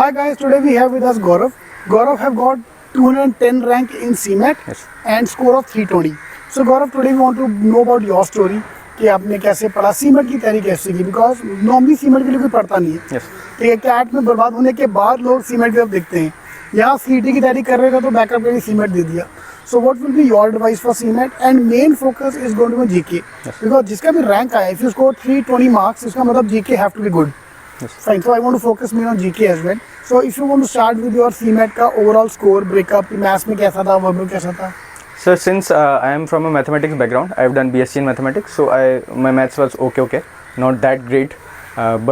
Hi guys, today we have with us Gaurav. Gaurav have got 210 rank in CMAT and score of 320. So Gaurav, today we want to know about your story. कि आपने कैसे पढ़ा CMAT की तैयारी कैसे की, because normally CMAT के लिए कोई पढ़ता नहीं है. ठीक है, कैट में बर्बाद होने के बाद लोग CMAT की तरफ देखते हैं. यहाँ CET की तैयारी कर रहे थे तो बैकअप के लिए CMAT दे दिया. So what will be your advice for CMAT? And main focus is going to be GK. Because जिसका भी rank आया, if you score 320 marks, इसका मतलब GK have to be good. Fine. So I want to focus me on GK as well. So if you want to start with your CMAT का overall score breakup, maths में कैसा था, verbal कैसा था? So since I am from a mathematics background, I have done BSc in mathematics, so my maths was okay, not that great,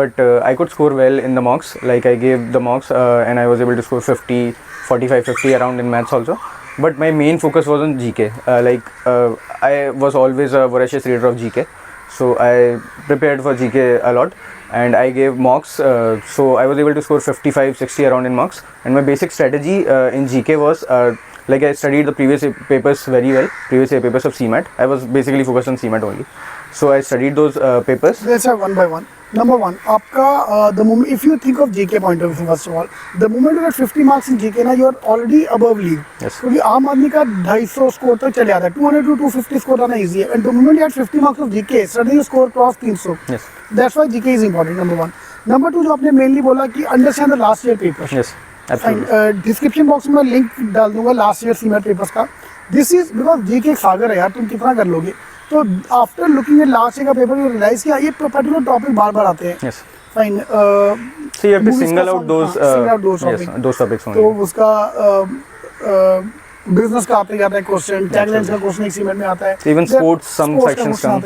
but I could score well in the mocks. Like I gave the mocks and I was able to score 50, 45, 50 around in maths also. But my main focus was on GK. I was always a voracious reader of GK, so I prepared for GK a lot. And I gave mocks, so I was able to score 55, 60 around in mocks. And my basic strategy in GK was like I studied the previous papers very well, previous year papers of CMAT. I was basically focused on CMAT only. So I studied those papers. Let's have one by one. Number one, आपका the moment if you think of GK point of view, first of all, the moment you get 50 marks in GK, ना you are already above league. Yes. क्योंकि आम आदमी का 250 score तक चले आता है, 200 to 250 स्कोर आना easy है. And the moment you get 50 marks of GK, suddenly you score cross 300. Yes. That's why GK is important. Number one. Number two, जो आपने mainly बोला कि understand the last year papers. Yes. Absolutely. Description box में link डाल दूंगा last year CMAT papers का. This is because GK एक सागर है यार, तुम कितना कर लोगे. तो after looking at last year का पेपर यू रियलाइज किया ये पर्टिकुलर टॉपिक बार बार आते हैं. Yes. Fine. So you have to single out those topics only. तो उसका बिजनेस का आता ही आता है क्वेश्चन, टैगलाइंस का क्वेश्चन एक CMAT में आता है. Even sports some sections come.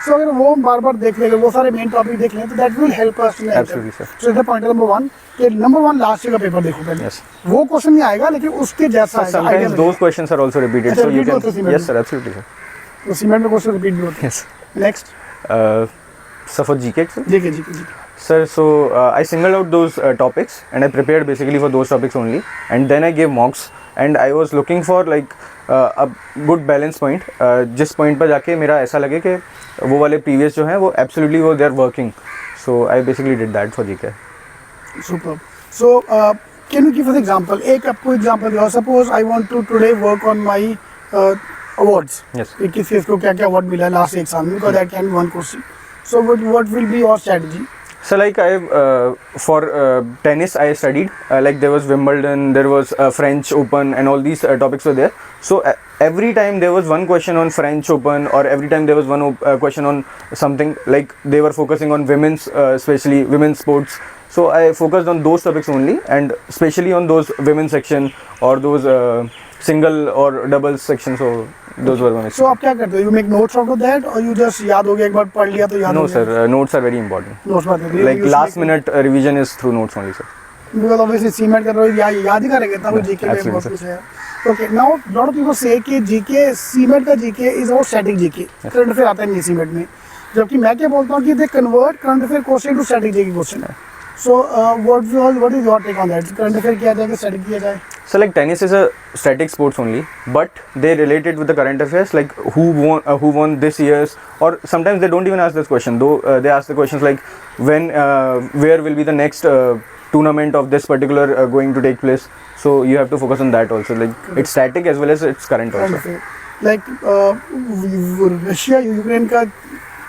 So अगर वो हम बार बार देख लेंगे, वो सारे मेन टॉपिक देख लें, तो that will help us. Absolutely sir. So the point number one, कि नंबर वन लास्ट ईयर का पेपर देखो पहले. Yes. वो क्वेश्चन नहीं आएगा लेकिन उसके जैसा आएगा. Sometimes those questions are also repeated, so you can. Yes sir, absolutely sir. तो CMAT में क्वेश्चन रिपीट भी होते हैं. Yes. Next. So for GK sir? GK. Sir, so I singled out those topics and I prepared basically for those topics only, and then I gave mocks, and I was looking for like a good balance point, जिस point पर जाके मेरा ऐसा लगे कि वो वाले previous जो हैं वो absolutely वो they are working, so I basically did that for GK. Superb. So can you give us example? एक आपको example दो. Suppose I want to today work on my awards. Yes. कि किस चीज़ को क्या क्या award मिला last exam में, because that can be one question. So what will be your strategy? So like for tennis I studied, like there was Wimbledon, there was French Open, and all these topics were there. So every time there was one question on French Open, or every time there was one question on something, like they were focusing on women's, especially women's sports. So I focused on those topics only, and especially on those women's section or those single or double section. So those were my. So आप क्या करते हो? You make notes out of that, or you just याद हो गया एक बार पढ़ लिया तो याद हो गया? No sir, notes are very important. Notes बात है. Like last minute revision is through notes only sir. Because obviously CMAT कर रहे हो याद ही करेंगे तब GK में बहुत कुछ है. Okay, now lot of people say कि GK CMAT का GK is about static GK. Current affair आता है नहीं CMAT में. जबकि मैं क्या बोलता हूँ कि they convert current affair question to static GK question. So what is your take on that? Current affair किया जाए कि static किया जाए? So like tennis is a static sports only, but they relate it with the current affairs, like who won this year's, or sometimes they don't even ask this question, though they ask the questions like when where will be the next tournament of this particular going to take place. So you have to focus on that also, like it's static as well as it's current also. Like Russia Ukraine का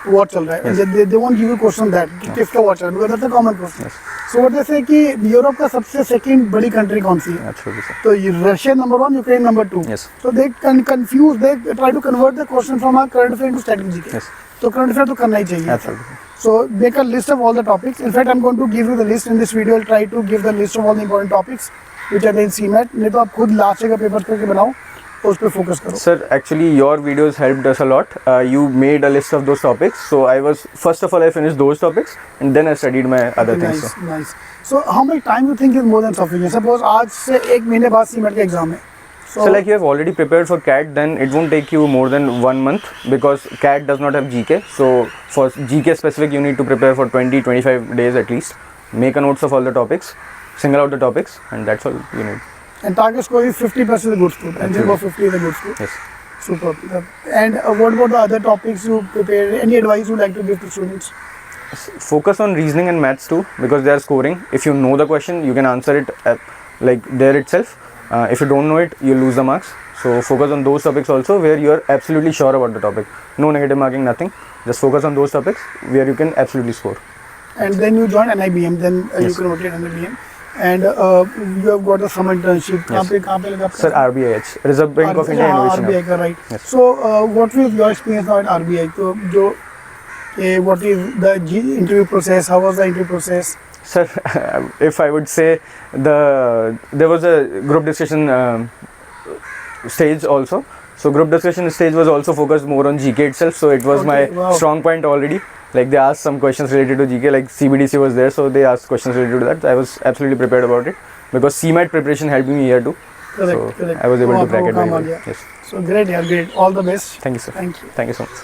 war चल रहा है, they won't give you question that किसका war चल रहा है, because that's a common question. So what they say कि Europe का सबसे सेकंड बड़ी कंट्री कौन सी है? Absolutely sir. तो Russia number 1, Ukraine number 2. Yes. So they can confuse, they try to convert the question from our current affair into static GK. Yes. तो current affair तो करना ही चाहिए. Absolutely. So make a list of all the topics. In fact, I'm going to give you the list in this video. I'll try to give the list of all the important topics which are in CMAT. नहीं तो आप खुद last का paper करके बनाओ, उस पे focus करो. Sir, actually your videos helped us a lot. You made a list of those topics, so I was first of all I finished those topics and then I studied my other things. Nice. So how much time you think is more than sufficient? Suppose आज से एक महीने बाद CMAT का exam है. So like you have already prepared for CAT, then it won't take you more than 1 month, because CAT does not have GK. So for GK specific you need to prepare for 20-25 days at least. Make a notes of all the topics, single out the topics, and that's all you need. And target score is 50% is a good score, and above 50 is a good score. Yes. Super. And what about the other topics you prepare? Any advice you like to give to students? focus on reasoning and maths too, because they are scoring. If you know the question, you can answer it like there itself. If you don't know it, you lose the marks. So focus on those topics also where you are absolutely sure about the topic. No negative marking, nothing. Just focus on those topics where you can absolutely score. And then you joined NIBM, then you Yes. converted NIBM, and you have got a summer internship. कहाँ पे लगा आपका? Sir, RBIH, Reserve Bank of India हाँ, Innovation RBI Hub. का, right. Yes. So what was your experience now at RBI? तो जो what is the interview process? How was the interview process? Sir, if I would say there was a group discussion stage also. So group discussion stage was also focused more on GK itself. So it was my wow. strong point already. Like they asked some questions related to GK, like CBDC was there, so they asked questions related to that. I was absolutely prepared about it because CMAT preparation helped me here too. Correct, So correct. I was able to वहाँ पे crack वो it very काम आ well. गया. Yes. So great, yeah, great. All the best. Thank you, sir. Thank you. Thank you so much.